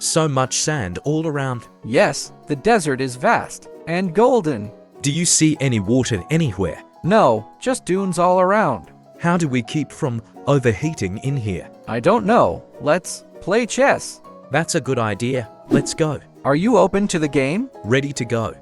So much sand all around. Yes, the desert is vast and golden. Do you see any water anywhere? No, just dunes all around. How do we keep from overheating in here? I don't know. Let's play chess. That's a good idea. Let's go. Are you open to the game? Ready to go.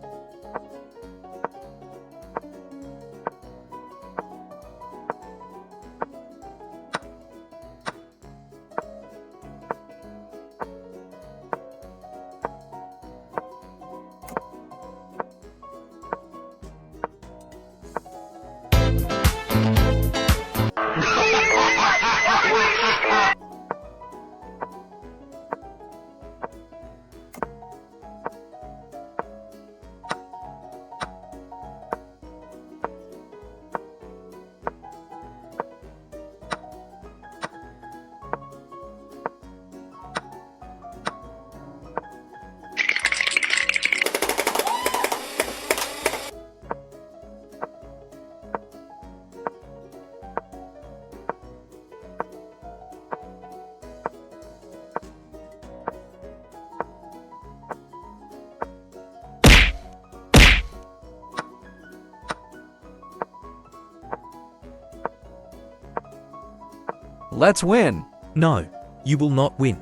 Let's win. No, you will not win.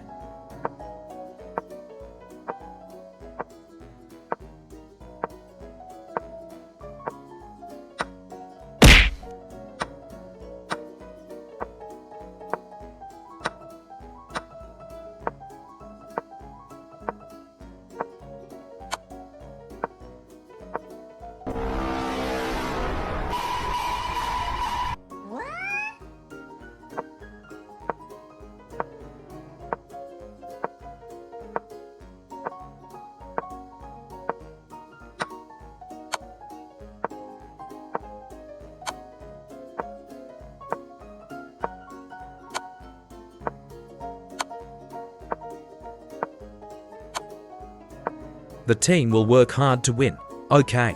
The team will work hard to win. Okay.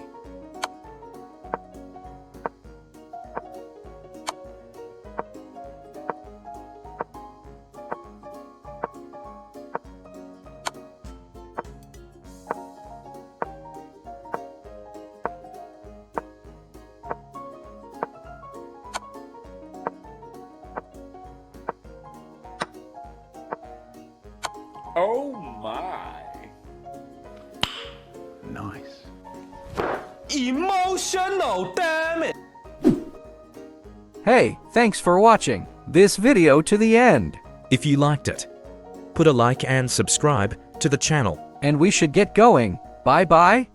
Oh my. Nice. Emotional, damn it! Hey, thanks for watching this video to the end. If you liked it, put a like and subscribe to the channel. And we should get going. Bye-bye.